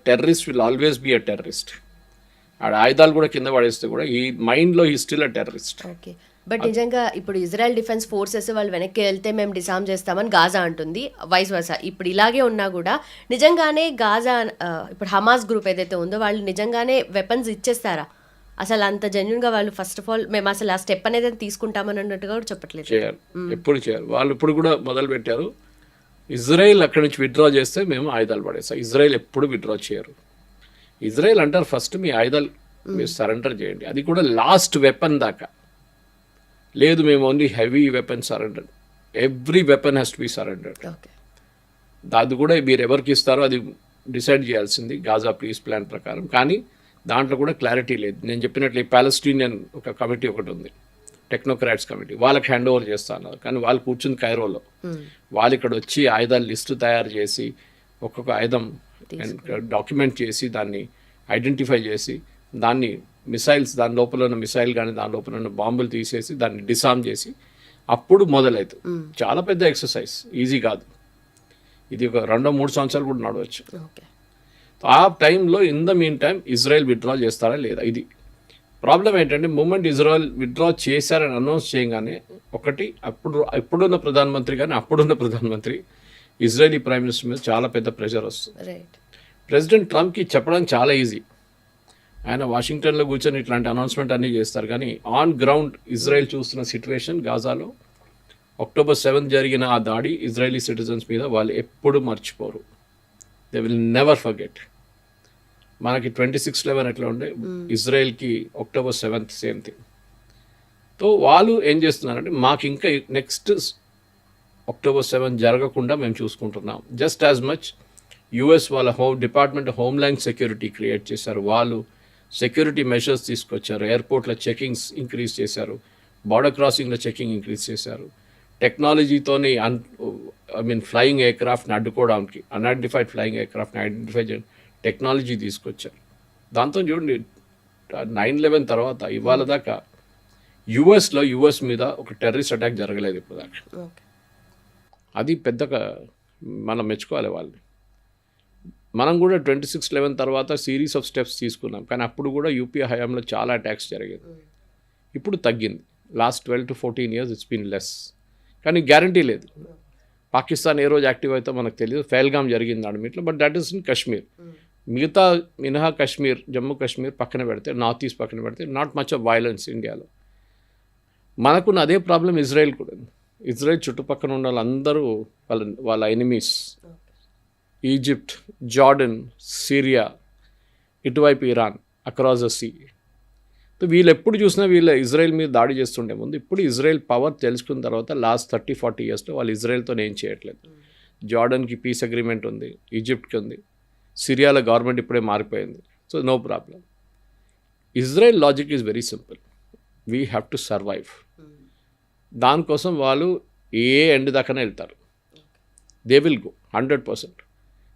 terrorist will always be a terrorist. ఆడ ఆయుధాలు కూడా కింద పడేస్తే కూడా ఈ మైండ్లో ఈ still a terrorist. Okay. But నిజంగా ఇప్పుడు ఇజ్రాయెల్ డిఫెన్స్ ఫోర్సెస్ వాళ్ళు వెనక్కి వెళ్తే మేము డిసామ్ చేస్తామని గాజా అంటుంది, వైస్ వర్సా. ఇప్పుడు ఇలాగే ఉన్నా కూడా నిజంగానే గాజా ఇప్పుడు హమాస్ గ్రూప్ ఏదైతే ఉందో వాళ్ళు నిజంగానే వెపన్స్ ఇచ్చేస్తారా? అసలు అంత జెన్యున్గా వాళ్ళు ఫస్ట్ ఆఫ్ ఆల్ మేము అసలు ఆ స్టెప్ అనేది తీసుకుంటామని అన్నట్టుగా కూడా చెప్పట్లేదు. చేయరు, ఎప్పుడు చేయరు. వాళ్ళు ఇప్పుడు కూడా మొదలు పెట్టారు, ఇజ్రాయెల్ అక్కడి నుంచి విత్డ్రా చేస్తే మేము ఆయుధాలు పడేస్తాం. ఇజ్రాయెల్ ఎప్పుడు విత్డ్రా చేయరు. ఇజ్రాయెల్ అంటారు ఫస్ట్ మీ ఆయుధాలు మీరు సరెండర్ చేయండి, అది కూడా లాస్ట్ వెపన్ దాకా. లేదు మేము only heavy weapon surrender, every weapon has to be surrendered. అది కూడా మీరు ఎవరికి ఇస్తారో అది డిసైడ్ చేయాల్సింది గాజా పీస్ ప్లాన్ ప్రకారం. కానీ దాంట్లో కూడా క్లారిటీ లేదు. నేను చెప్పినట్లు పాలస్టీనియన్ ఒక కమిటీ ఒకటి ఉంది, టెక్నోక్రాట్స్ కమిటీ, వాళ్ళకి హ్యాండ్ ఓవర్ చేస్తున్నారు. కానీ వాళ్ళు కూర్చుంది కైరోలో. వాళ్ళు ఇక్కడ వచ్చి ఆయుధాల లిస్టు తయారు చేసి ఒక్కొక్క ఆయుధం డాక్యుమెంట్ చేసి దాన్ని ఐడెంటిఫై చేసి దాన్ని మిసైల్స్, దాని లోపల ఉన్న మిసైల్ కానీ దాని లోపల ఉన్న బాంబులు తీసేసి దాన్ని డిసామ్ చేసి అప్పుడు మొదలవుతుంది. చాలా పెద్ద ఎక్సర్సైజ్, ఈజీ కాదు. ఇది ఒక 2-3 సంవత్సరాలు కూడా నడవచ్చు. ఆ టైంలో in the mean time Israel withdraw చేస్తారా లేదా, ఇది ప్రాబ్లం. ఏంటంటే మూమెంట్ ఇజ్రాయెల్ విత్డ్రా చేశారని అనౌన్స్ చేయగానే ఒకటి ఇప్పుడున్న ప్రధానమంత్రి ఇజ్రాయలీ ప్రైమ్ మినిస్టర్ మీద చాలా పెద్ద ప్రెషర్ వస్తుంది. ప్రెసిడెంట్ ట్రంప్కి చెప్పడానికి చాలా ఈజీ, ఆయన వాషింగ్టన్లో కూర్చొని ఇట్లాంటి అనౌన్స్మెంట్ అన్నీ చేస్తారు. కానీ ఆన్ గ్రౌండ్ ఇజ్రాయెల్ చూస్తున్న సిచ్యువేషన్ గాజాలో అక్టోబర్ 7 జరిగిన ఆ దాడి ఇజ్రాయలీ సిటిజన్స్ మీద వాళ్ళు ఎప్పుడు మర్చిపోరు. They will never forget. మనకి 26/11 ఎట్లా ఉండే, ఇజ్రాయెల్కి October 7 సేమ్ థింగ్. సో వాళ్ళు ఏం చేస్తున్నారంటే మాకు ఇంకా నెక్స్ట్ October 7 జరగకుండా మేము చూసుకుంటున్నాం. జస్ట్ యాజ్ మచ్ యుఎస్ వాళ్ళ department of homeland security create చేశారు, వాళ్ళు సెక్యూరిటీ మెషర్స్ తీసుకొచ్చారు, ఎయిర్పోర్ట్లో చెకింగ్స్ ఇంక్రీజ్ చేశారు, బార్డర్ క్రాసింగ్లో చెకింగ్ ఇంక్రీజ్ చేశారు, టెక్నాలజీతోని ఫ్లయింగ్ ఎయిర్క్రాఫ్ట్ని అడ్డుకోవడానికి అన్ఐడెంటిఫైడ్ ఫ్లయింగ్ ఎయిర్క్రాఫ్ట్ని ఐడెంటిఫై చేయడం టెక్నాలజీ తీసుకొచ్చారు. దాంతో చూడండి 9/11 తర్వాత ఇవాళ దాకా యుఎస్ మీద ఒక టెర్రరిస్ట్ అటాక్ జరగలేదు ఇప్పుడు దాకా. అది పెద్దగా మనం మెచ్చుకోవాలి వాళ్ళని. మనం కూడా 26/11 తర్వాత సిరీస్ ఆఫ్ స్టెప్స్ తీసుకున్నాం, కానీ అప్పుడు కూడా యూపీఏ హయాంలో చాలా అటాక్స్ జరిగేది. ఇప్పుడు తగ్గింది. Last 12 to 14 years it's been less. కానీ గ్యారంటీ లేదు, పాకిస్తాన్ ఏ రోజు యాక్టివ్ అయితే మనకు తెలియదు. ఫెహల్గామ్ జరిగింది అడమిట్లో, but that is in Kashmir. మినహా కాశ్మీర్, జమ్మూ కాశ్మీర్ పక్కన పెడితే, నార్త్ ఈస్ట్ పక్కన పెడితే నాట్ మచ్ ఆఫ్ వైలెన్స్ ఇండియాలో. మనకున్న అదే ప్రాబ్లం ఇజ్రాయెల్ కూడా. ఇజ్రాయెల్ చుట్టుపక్కల ఉన్న వాళ్ళందరూ వాళ్ళ ఎనిమీస్. ఈజిప్ట్, జార్డన్, సిరియా, ఇటువైపు ఇరాన్, అక్రాస్ ద సీ. వీళ్ళు ఎప్పుడు చూసినా వీళ్ళు ఇజ్రాయెల్ మీద దాడి చేస్తుండే ముందు. ఇప్పుడు ఇజ్రాయెల్ పవర్ తెలుసుకున్న తర్వాత లాస్ట్ 30-40 ఇయర్స్లో వాళ్ళు ఇజ్రాయెల్తో ఏం చేయట్లేదు. జార్డన్కి పీస్ అగ్రిమెంట్ ఉంది, ఈజిప్ట్కి ఉంది, సిరియాలో గవర్నమెంట్ ఇప్పుడే మారిపోయింది. So no problem. Israel logic is very simple, we have to survive. దానికోసం వాళ్ళు ఏ ఎండ్ దాకానే వెళ్తారు. They will go 100%.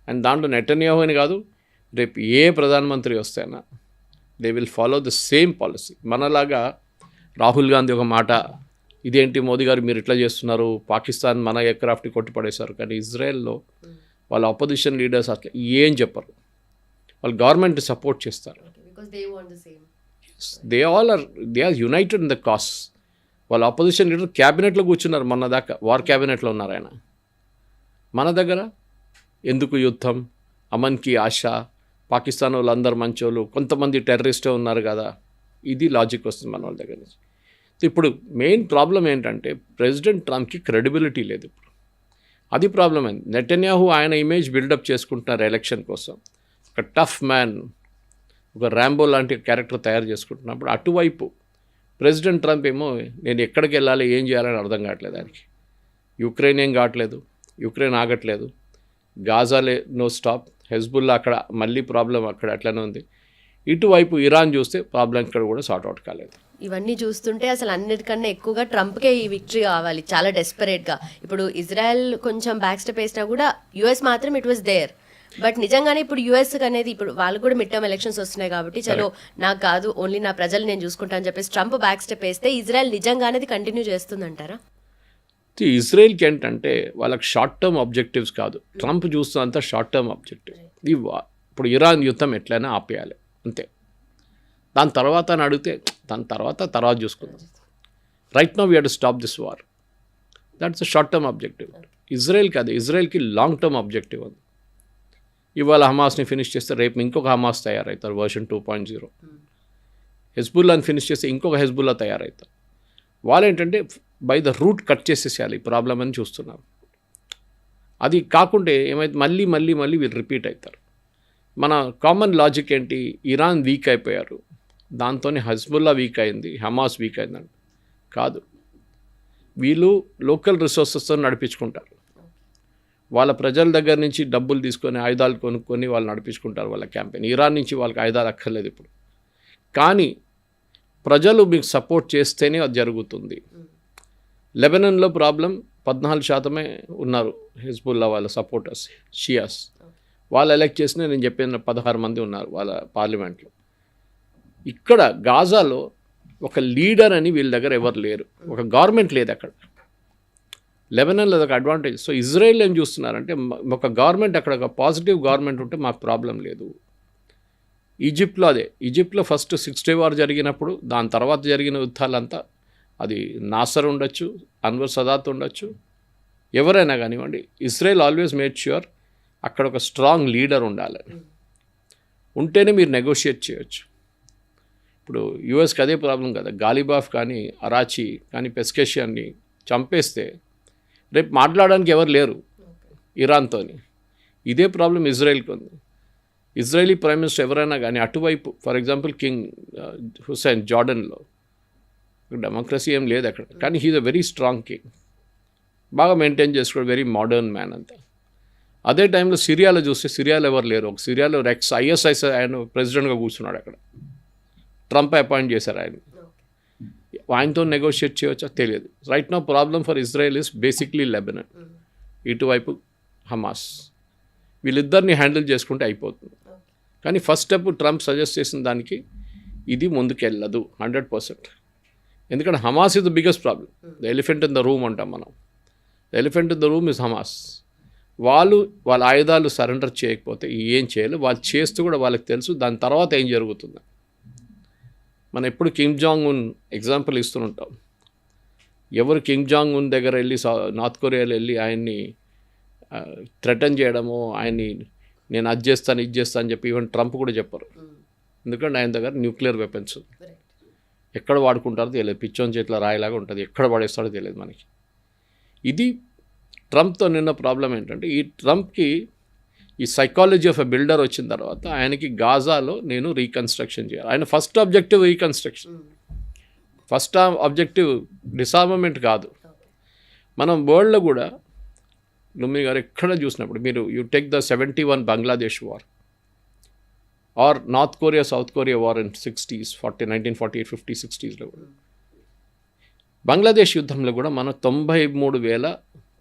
అండ్ దాంట్లో నెటన్యాహు అని కాదు, రేపు ఏ ప్రధానమంత్రి వస్తేనా they will follow the same policy. మనలాగా రాహుల్ గాంధీ ఒక మాట, ఇదేంటి మోదీ గారు మీరు ఇట్లా చేస్తున్నారు, పాకిస్తాన్ మన ఎయిర్క్రాఫ్ట్ని కొట్టిపడేశారు. కానీ ఇజ్రాయెల్లో వాళ్ళ అపోజిషన్ లీడర్స్ అట్లా ఏం చెప్పరు, వాళ్ళు గవర్నమెంట్ సపోర్ట్ చేస్తారు. They are united in the cause. వాళ్ళ అపోజిషన్ లీడర్ క్యాబినెట్లో కూర్చున్నారు, మొన్న దాకా వార్ క్యాబినెట్లో ఉన్నారు ఆయన. మన దగ్గర ఎందుకు యుద్ధం, అమన్కి ఆశ, పాకిస్తాన్ వాళ్ళు అందరు మంచోళ్ళు, కొంతమంది టెర్రరిస్టే ఉన్నారు కదా, ఇది లాజిక్ వస్తుంది మన వాళ్ళ దగ్గర నుంచి. ఇప్పుడు మెయిన్ ప్రాబ్లం ఏంటంటే ప్రెసిడెంట్ ట్రంప్కి క్రెడిబిలిటీ లేదు ఇప్పుడు. అది ప్రాబ్లం అయింది. నెటన్యాహు ఆయన ఇమేజ్ బిల్డప్ చేసుకుంటున్నారు ఎలక్షన్ కోసం. ఒక టఫ్ మ్యాన్, ఒక ర్యాంబో లాంటి క్యారెక్టర్ తయారు చేసుకుంటున్నప్పుడు అటువైపు ప్రెసిడెంట్ ట్రంప్ ఏమో నేను ఎక్కడికి వెళ్ళాలి, ఏం చేయాలని అర్థం కావట్లేదు ఆయనకి. యుక్రెయిన్ ఏం కావట్లేదు, యుక్రెయిన్ ఆగట్లేదు, గాజాలే నో స్టాప్, హెజ్బుల్లా అక్కడ మళ్ళీ ప్రాబ్లం అక్కడ అట్లనే ఉంది. ఇటువైపు ఇరాన్ చూస్తే ప్రాబ్లం ఇక్కడ కూడా సార్ట్ అవుట్ కాలేదు. ఇవన్నీ చూస్తుంటే అసలు అన్నిటికన్నా ఎక్కువగా ట్రంప్కే ఈ విక్టరీ కావాలి, చాలా డెస్పరేట్గా. ఇప్పుడు ఇజ్రాయెల్ కొంచెం బ్యాక్ స్టెప్ వేసినా కూడా యుఎస్ మాత్రం ఇట్ వాస్ దేర్. బట్ నిజంగానే ఇప్పుడు యుఎస్ అనేది ఇప్పుడు వాళ్ళు కూడా మిడ్ టర్మ్ ఎలక్షన్స్ వస్తున్నాయి కాబట్టి చలో నాకు కాదు ఓన్లీ నా ప్రజలు నేను చూసుకుంటా అని చెప్పేసి ట్రంప్ బ్యాక్ స్టెప్ వేస్తే ఇజ్రాయెల్ నిజంగానే కంటిన్యూ చేస్తుందంటారా? ఇజ్రాయెల్కి ఏంటంటే వాళ్ళకి షార్ట్ టర్మ్ ఆబ్జెక్టివ్స్ కాదు, ట్రంప్ చూస్తున్నంత షార్ట్ టర్మ్ ఆబ్జెక్టివ్. ఇప్పుడు ఇరాన్ యుద్ధం ఎట్లయినా ఆపేయాలి అంతే. దాని తర్వాత అని అడిగితే దాని తర్వాత చూసుకుందాం. Right now we have to stop this war. That's short term objective. ఇజ్రాయెల్కి అది, ఇజ్రాయెల్కి లాంగ్ టర్మ్ ఆబ్జెక్టివ్ ఉంది. ఇవాళ హమాస్ని ఫినిష్ చేస్తే రేపు ఇంకొక హమాస్ తయారవుతారు వర్షన్ 2.0. హెజ్బుల్లాని ఫినిష్ చేస్తే ఇంకొక హెజ్బుల్లా తయారవుతారు. వాళ్ళు ఏంటంటే బై ద రూట్ కట్ చేసేసేయాలి ఈ ప్రాబ్లం అని చూస్తున్నారు. అది కాకుంటే ఏమైతే మళ్ళీ వీళ్ళు రిపీట్ అవుతారు. మన కామన్ లాజిక్ ఏంటి, ఇరాన్ వీక్ అయిపోయారు, దాంతోనే హెజ్బుల్లా వీక్ అయింది, హమాస్ వీక్ అయిందండి. కాదు, వీళ్ళు లోకల్ రిసోర్సెస్తో నడిపించుకుంటారు. వాళ్ళ ప్రజల దగ్గర నుంచి డబ్బులు తీసుకొని ఆయుధాలు కొనుక్కొని వాళ్ళు నడిపించుకుంటారు వాళ్ళ క్యాంపెయిన్. ఇరాన్ నుంచి వాళ్ళకి ఆయుధాలు అక్కర్లేదు ఇప్పుడు. కానీ ప్రజలు మీకు సపోర్ట్ చేస్తేనే అది జరుగుతుంది. లెబనాన్లో ప్రాబ్లం 14% ఉన్నారు హెజ్బుల్లా వాళ్ళ సపోర్టర్స్, షియాస్. వాళ్ళు ఎలక్ట్ చేసిన నేను చెప్పిన 16 మంది ఉన్నారు వాళ్ళ పార్లమెంట్లో. ఇక్కడ గాజాలో ఒక లీడర్ అని వీళ్ళ దగ్గర ఎవరు లేరు, ఒక గవర్నమెంట్ లేదు అక్కడ. లెబనాన్లో ఒక అడ్వాంటేజ్. సో ఇజ్రాయెల్ ఏం చూస్తున్నారంటే ఒక గవర్నమెంట్, అక్కడ ఒక పాజిటివ్ గవర్నమెంట్ ఉంటే మాకు ప్రాబ్లం లేదు. ఈజిప్ట్లో అదే, ఈజిప్ట్లో ఫస్ట్ 6 డే వార్ జరిగినప్పుడు దాని తర్వాత జరిగిన యుద్ధాలంతా అది నాసర్ ఉండొచ్చు, అన్వర్ సదాత్ ఉండొచ్చు, ఎవరైనా కానివ్వండి, ఇజ్రాయెల్ ఆల్వేస్ మేడ్ ష్యూర్ అక్కడ ఒక స్ట్రాంగ్ లీడర్ ఉండాలి, ఉంటేనే మీరు నెగోషియేట్ చేయొచ్చు. ఇప్పుడు యూఎస్కి అదే ప్రాబ్లం కదా, గాలిబాఫ్ కానీ అరాచి కానీ పెస్కేషియన్ని చంపేస్తే రేపు మాట్లాడడానికి ఎవరు లేరు ఇరాన్తోని. ఇదే ప్రాబ్లం ఇజ్రాయెల్కి ఉంది. ఇజ్రాయలీ ప్రైమ్ మినిస్టర్ ఎవరైనా కానీ అటువైపు, ఫర్ ఎగ్జాంపుల్ కింగ్ హుస్సేన్ జార్డన్లో, డెమోక్రసీ ఏం లేదు అక్కడ, కానీ he's a very strong king, బాగా మెయింటైన్ చేసుకోవడం, వెరీ మోడర్న్ మ్యాన్ అంతా. అదే టైంలో సిరియాలో చూస్తే సిరియాలో ఎవరు లేరు. ఒక సిరియాలో రెక్స్ ఐఎస్ఐఎస్ ఆయన ప్రెసిడెంట్గా కూర్చున్నాడు అక్కడ, ట్రంప్ అపాయింట్ చేశారు ఆయన. ఆయనతో నెగోషియేట్ చేయవచ్చా తెలియదు. Right now problem for Israel is basically Lebanon, ఇటువైపు హమాస్. వీళ్ళిద్దరిని హ్యాండిల్ చేసుకుంటే అయిపోతుంది. కానీ ఫస్ట్ స్టెప్ ట్రంప్ సజెస్ట్ చేసిన దానికి ఇది ముందుకెళ్ళదు 100%. ఎందుకంటే Hamas is the biggest problem, the elephant in the room అంటాం మనం. The elephant in the room is Hamas. వాళ్ళ ఆయుధాలు సరెండర్ చేయకపోతే ఏం చేయాలి, వాళ్ళు చేస్తూ కూడా వాళ్ళకి తెలుసు దాని తర్వాత ఏం జరుగుతుంది. మనం ఎప్పుడు కిమ్ జాంగ్ ఉన్ ఎగ్జాంపుల్ ఇస్తుంటాం. ఎవరు కిమ్ జాంగ్ ఉన్ దగ్గర వెళ్ళి నార్త్ కొరియాలో వెళ్ళి ఆయన్ని థ్రెటన్ చేయడము, ఆయన్ని నేను అది చేస్తాను ఇది చేస్తాను అని చెప్పి ఈవెన్ ట్రంప్ కూడా చెప్పరు. ఎందుకంటే ఆయన దగ్గర న్యూక్లియర్ వెపన్స్ ఎక్కడ వాడుకుంటారో తెలియదు, పిచ్చోని చేతిలో రాయిలాగా ఉంటుంది, ఎక్కడ పడేస్తాడో తెలియదు మనకి. ఇది ట్రంప్తో నిన్న ప్రాబ్లం ఏంటంటే, ఈ ట్రంప్కి ఈ సైకాలజీ ఆఫ్ ఎ బిల్డర్ వచ్చిన తర్వాత ఆయనకి గాజాలో నేను రీకన్స్ట్రక్షన్ చేయాలి. ఆయన first objective reconstruction, first objective disarmament కాదు. మనం వరల్డ్లో కూడా లుమ్మి గారు ఎక్కడ చూసినప్పుడు మీరు you take the 71 Bangladesh war or North Korea South Korea war in 1948, 50, 60s కూడా బంగ్లాదేశ్ యుద్ధంలో కూడా మనం 93,000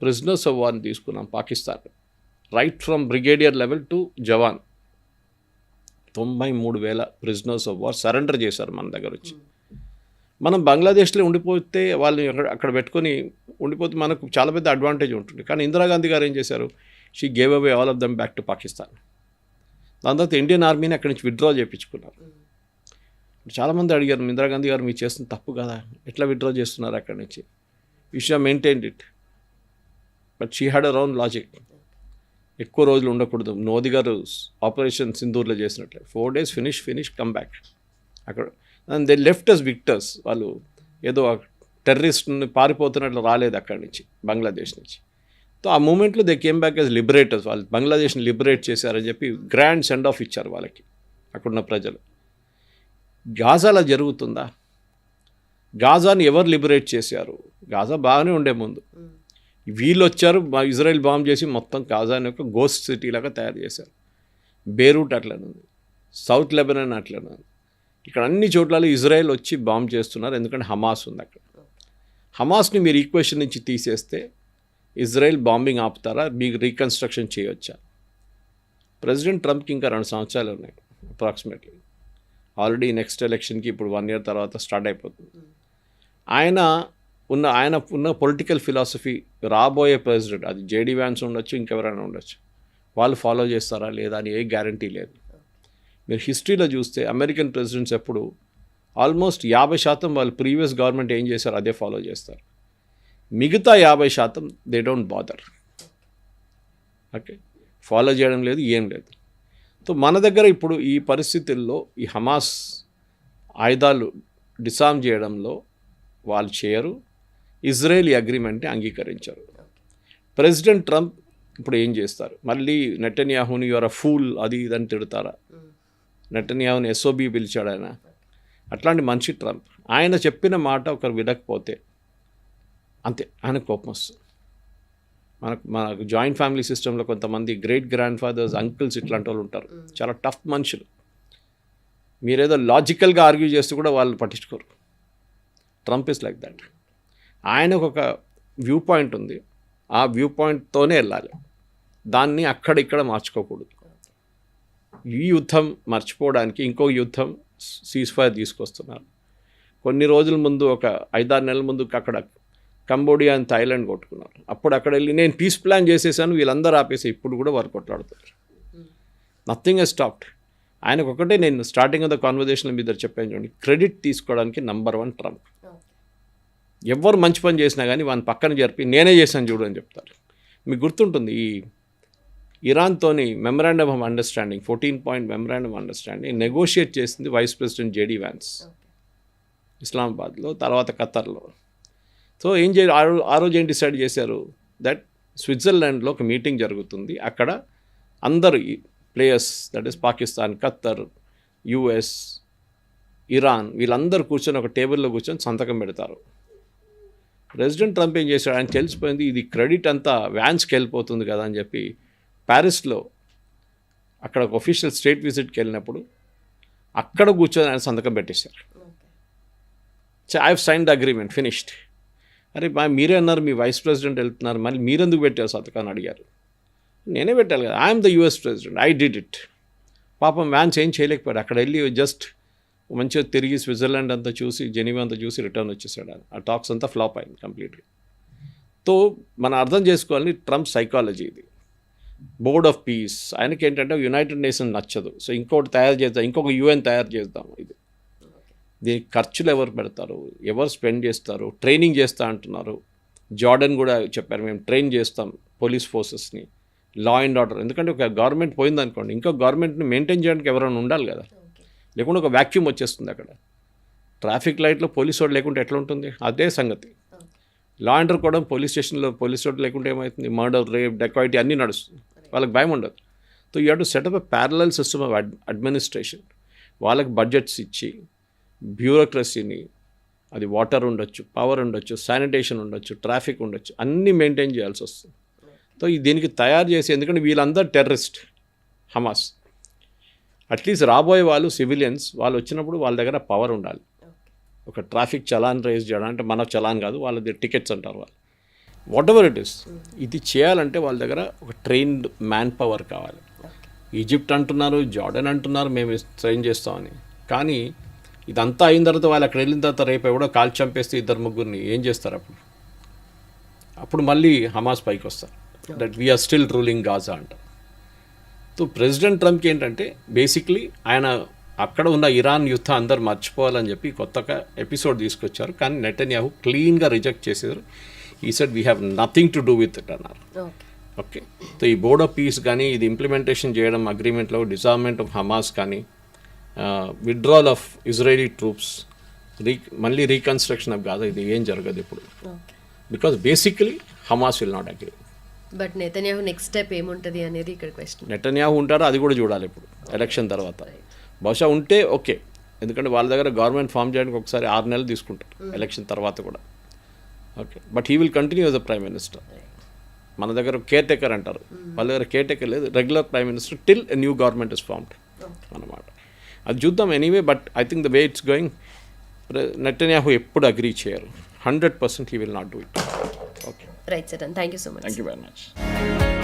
ప్రిజనర్స్ ఆఫ్ వార్ని తీసుకున్నాం Pakistan, right from brigadier level to Jawan. 93,000 prisoners of war surrender చేశారు మన దగ్గర వచ్చి. మనం బంగ్లాదేశ్లో ఉండిపోతే వాళ్ళని అక్కడ పెట్టుకొని ఉండిపోతే మనకు చాలా పెద్ద అడ్వాంటేజ్ ఉంటుంది. కానీ ఇందిరాగాంధీ గారు ఏం చేశారు, she gave away all of them back to Pakistan. దాని తర్వాత ఇండియన్ ఆర్మీని అక్కడి నుంచి విత్డ్రా చేయించుకున్నారు. చాలామంది అడిగారు, ఇందిరాగాంధీ గారు మీరు చేస్తున్న తప్పు కదా, ఎట్లా విత్డ్రా చేస్తున్నారు అక్కడి నుంచి, you should maintain it. But she had a own logic. ఎక్కువ రోజులు ఉండకూడదు. మోదీ గారు ఆపరేషన్ సింధూర్లో చేసినట్లే 4 days ఫినిష్ కమ్ బ్యాక్. అక్కడ అండ్ దే లెఫ్ట్ అస్ విక్టర్స్. వాళ్ళు ఏదో టెర్రరిస్ట్ని పారిపోతున్నట్లు రాలేదు అక్కడి నుంచి, బంగ్లాదేశ్ నుంచి. సో ఆ మూమెంట్లో దే కేమ్ బ్యాక్ యాజ్ లిబరేటర్స్. వాళ్ళు బంగ్లాదేశ్ని లిబరేట్ చేశారని చెప్పి గ్రాండ్ సెండ్ ఆఫ్ ఇచ్చారు వాళ్ళకి అక్కడున్న ప్రజలు. గాజాలో జరుగుతుందా? గాజాని ఎవరు లిబరేట్ చేశారు? గాజా బాగానే ఉండే ముందు. వీళ్ళు వచ్చారు, ఇజ్రాయెల్ బాంబ్ చేసి మొత్తం గాజాని ఒక గోస్ట్ సిటీ లాగా తయారు చేశారు. బేరూట్ అట్లనే ఉంది, సౌత్ లెబనాన్ అట్లనే ఉంది. ఇక్కడ అన్ని చోట్ల ఇజ్రాయెల్ వచ్చి బాంబ్ చేస్తున్నారు, ఎందుకంటే హమాస్ ఉంది అక్కడ. హమాస్ని మీరు ఈక్వేషన్ నుంచి తీసేస్తే ఇజ్రాయెల్ బాంబింగ్ ఆపుతారా, మీకు రీకన్స్ట్రక్షన్ చేయవచ్చా? ప్రెసిడెంట్ ట్రంప్కి ఇంకా 2 సంవత్సరాలు ఉన్నాయి అప్రాక్సిమేట్లీ. ఆల్రెడీ నెక్స్ట్ ఎలక్షన్కి ఇప్పుడు 1 year తర్వాత స్టార్ట్ అయిపోతుంది. ఆయన ఉన్న పొలిటికల్ ఫిలాసఫీ రాబోయే ప్రెసిడెంట్, అది జేడీ వ్యాన్స్ ఉండొచ్చు, ఇంకెవరైనా ఉండొచ్చు, వాళ్ళు ఫాలో చేస్తారా లేదా అని ఏ గ్యారంటీ లేదు. మీరు హిస్టరీలో చూస్తే అమెరికన్ ప్రెసిడెంట్స్ ఎప్పుడు ఆల్మోస్ట్ 50% వాళ్ళు ప్రీవియస్ గవర్నమెంట్ ఏం చేశారో అదే ఫాలో చేస్తారు. మిగతా 50% they don't bother. Okay, follow చేయడం లేదు, ఏం లేదు. సో మన దగ్గర ఇప్పుడు ఈ పరిస్థితుల్లో ఈ హమాస్ ఆయుధాలు డిసార్మ్ చేయడంలో వాళ్ళు చేయరు, ఇజ్రాయెల్ అగ్రిమెంట్ని అంగీకరించారు. ప్రెసిడెంట్ ట్రంప్ ఇప్పుడు ఏం చేస్తారు, మళ్ళీ నెటన్యాహుని యువర్ అ ఫూల్ అది ఇదని తిడతారా? నెటన్యాహుని ఎస్ఓబి పిలిచాడు ఆయన. అట్లాంటి మనిషి ట్రంప్. ఆయన చెప్పిన మాట ఒకరు వినకపోతే అంతే, ఆయన కోపం వస్తుంది. మనకు జాయింట్ ఫ్యామిలీ సిస్టంలో కొంతమంది గ్రేట్ గ్రాండ్ ఫాదర్స్, అంకుల్స్ ఇట్లాంటి వాళ్ళు ఉంటారు, చాలా టఫ్ మనుషులు. మీరేదో లాజికల్గా ఆర్గ్యూ చేస్తూ కూడా వాళ్ళు పట్టించుకోరు. Trump is like that. ఆయనకు ఒక వ్యూ పాయింట్ ఉంది, ఆ వ్యూ పాయింట్తోనే వెళ్ళాలి, దాన్ని అక్కడ ఇక్కడ మార్చుకోకూడదు. ఈ యుద్ధం మర్చిపోవడానికి ఇంకో యుద్ధం సీజ్ ఫైర్ తీసుకొస్తున్నారు. కొన్ని రోజుల ముందు, ఒక 5-6 నెలల ముందు అక్కడ కంబోడియా అండ్ థాయిలాండ్ కొట్టుకున్నారు. అప్పుడు అక్కడ వెళ్ళి నేను పీస్ ప్లాన్ చేసేసాను, వీళ్ళందరూ ఆపేసి ఇప్పుడు కూడా వారు కొట్లాడుతారు. Nothing Hess stopped. ఆయనకు ఒకటే నేను స్టార్టింగ్ ఆఫ్ ద కాన్వర్జేషన్ మీద చెప్పాను చూడండి, క్రెడిట్ తీసుకోవడానికి నంబర్ 1 ట్రంప్. ఎవరు మంచి పని చేసినా కానీ వాళ్ళని పక్కన జరిపి నేనే చేశాను చూడు అని చెప్తారు. మీకు గుర్తుంటుంది, ఈ ఇరాన్తోని memorandum of understanding, 14-point memorandum understanding negotiate చేసింది వైస్ ప్రెసిడెంట్ జేడీ వ్యాన్స్ ఇస్లామాబాద్లో, తర్వాత ఖతర్లో. సో ఏం ఆ రోజు ఏం డిసైడ్ చేశారు, దట్ స్విట్జర్లాండ్లో ఒక మీటింగ్ జరుగుతుంది, అక్కడ అందరు players, that is Pakistan, Khattar, US, Iran, వీళ్ళందరూ కూర్చొని ఒక టేబుల్లో కూర్చొని సంతకం పెడతారు. ప్రెసిడెంట్ ట్రంప్ ఏం చేశాడు, ఆయన తెలిసిపోయింది ఇది క్రెడిట్ అంతా వ్యాన్స్కి వెళ్ళిపోతుంది కదా అని చెప్పి ప్యారిస్లో అక్కడ ఒక ఒఫీషియల్ స్టేట్ విజిట్కి వెళ్ళినప్పుడు అక్కడ కూర్చొని ఆయన సంతకం పెట్టేశారు. I have sign the agreement, finished. అరే మీరే అన్నారు మీ వైస్ ప్రెసిడెంట్ వెళ్తున్నారు, మళ్ళీ మీరెందుకు పెట్టారు సంతకాన్ని అడిగారు. నేనే పెట్టాలి కదా, I'm the US president, I did it. పాపం వ్యాన్స్ ఏం చేయలేకపోయాడు. అక్కడ వెళ్ళి జస్ట్ మంచిగా తిరిగి స్విట్జర్లాండ్ అంతా చూసి, జెనీవా అంతా చూసి రిటర్న్ వచ్చేసాడు. ఆ టాక్స్ అంతా ఫ్లాప్ అయింది కంప్లీట్గా. సో మనం అర్థం చేసుకోవాలి ట్రంప్ సైకాలజీ ఇది. బోర్డ్ ఆఫ్ పీస్, ఆయనకి ఏంటంటే యునైటెడ్ నేషన్ నచ్చదు, సో ఇంకొకటి తయారు చేద్దాం, ఇంకొక యుఎన్ తయారు చేద్దాం. ఇది దీనికి ఖర్చులు ఎవరు పెడతారు, ఎవరు స్పెండ్ చేస్తారు, ట్రైనింగ్ చేస్తా అంటున్నారు. జార్డన్ కూడా చెప్పారు మేము ట్రైన్ చేస్తాం పోలీస్ ఫోర్సెస్ని, లా అండ్ ఆర్డర్. ఎందుకంటే ఒక గవర్నమెంట్ పోయిందనుకోండి, ఇంకో గవర్నమెంట్ని మెయింటైన్ చేయడానికి ఎవరైనా ఉండాలి కదా, లేకుంటే ఒక వ్యాక్యూమ్ వచ్చేస్తుంది అక్కడ. ట్రాఫిక్ లైట్లో పోలీస్ వాడు లేకుంటే ఎట్లా ఉంటుంది, అదే సంగతి. లా అండ్ ఆర్డర్ కూడా పోలీస్ స్టేషన్లో పోలీస్ వాడు లేకుంటే ఏమవుతుంది, మర్డర్, రేప్, డెకాయిటీ అన్నీ నడుస్తుంది, వాళ్ళకి భయం ఉండదు. So you have to set up a parallel system of administration. వాళ్ళకి బడ్జెట్స్ ఇచ్చి బ్యూరోక్రసీని, అది వాటర్ ఉండొచ్చు, పవర్ ఉండొచ్చు, శానిటేషన్ ఉండొచ్చు, ట్రాఫిక్ ఉండొచ్చు, అన్నీ మెయింటైన్ చేయాల్సి వస్తుంది. సో దీనికి తయారు చేసి, ఎందుకంటే వీళ్ళందరూ టెర్రరిస్ట్ హమాస్. అట్లీస్ట్ రాబోయే వాళ్ళు సివిలియన్స్ వాళ్ళు వచ్చినప్పుడు వాళ్ళ దగ్గర పవర్ ఉండాలి. ఒక ట్రాఫిక్ చలాన్ రేజ్ చేయడం అంటే మన చలాన్ కాదు, వాళ్ళది టికెట్స్ అంటారు వాళ్ళు. వాట్ ఎవర్ ఇట్ ఈస్, ఇది చేయాలంటే వాళ్ళ దగ్గర ఒక ట్రైన్డ్ మ్యాన్ పవర్ కావాలి. ఈజిప్ట్ అంటున్నారు, జార్డన్ అంటున్నారు మేము ట్రైన్ చేస్తామని, కానీ ఇదంతా అయిన తర్వాత వాళ్ళు అక్కడ వెళ్ళిన తర్వాత రేపు ఎవడో కాల్ చంపేస్తే 2-3 ఏం చేస్తారు అప్పుడు మళ్ళీ హమాస్ పైకి వస్తారు. That we are still ruling Gaza అంటారు. సో ప్రెసిడెంట్ ట్రంప్కి ఏంటంటే బేసిక్లీ ఆయన అక్కడ ఉన్న ఇరాన్ యుద్ధం అందరు మర్చిపోవాలని చెప్పి కొత్తగా ఎపిసోడ్ తీసుకొచ్చారు, కానీ నెటన్యాహు క్లీన్గా రిజెక్ట్ చేసేవారు. ఈ said we have nothing to do with it అన్నారు. ఓకే, సో ఈ బోర్డ్ ఆఫ్ పీస్ కానీ ఇది ఇంప్లిమెంటేషన్ చేయడం అగ్రిమెంట్లో, డిజార్మెంట్ ఆఫ్ హమాస్ కానీ, విత్డ్రాల్ ఆఫ్ ఇజ్రాయలీ ట్రూప్స్, మళ్ళీ రీకన్స్ట్రక్షన్ ఆఫ్ గాజా, ఇది ఏం జరగదు ఇప్పుడు. Because basically Hamas will not agree. But Netanyahu next step ఏముంటుంది అనేది ఇక్కడ క్వశ్చన్. నెటన్యాహు ఉంటారో అది కూడా చూడాలి ఇప్పుడు ఎలక్షన్ తర్వాత. బహుశా ఉంటే ఓకే, ఎందుకంటే వాళ్ళ దగ్గర గవర్నమెంట్ ఫామ్ చేయడానికి ఒకసారి 6 నెలలు తీసుకుంటారు ఎలక్షన్ తర్వాత కూడా. Okay, but he will continue as a prime minister. మన దగ్గర కేర్ టేకర్ అంటారు, వాళ్ళ దగ్గర కేర్ టేకర్ లేదు, regular prime minister till a new government is formed అన్నమాట. అది చూద్దాం anyway. But I think the way it's going, Netanyahu ఎప్పుడు అగ్రీ చేయరు. 100% he will not do it. Okay, right sir, thank you so much. Thank you very much.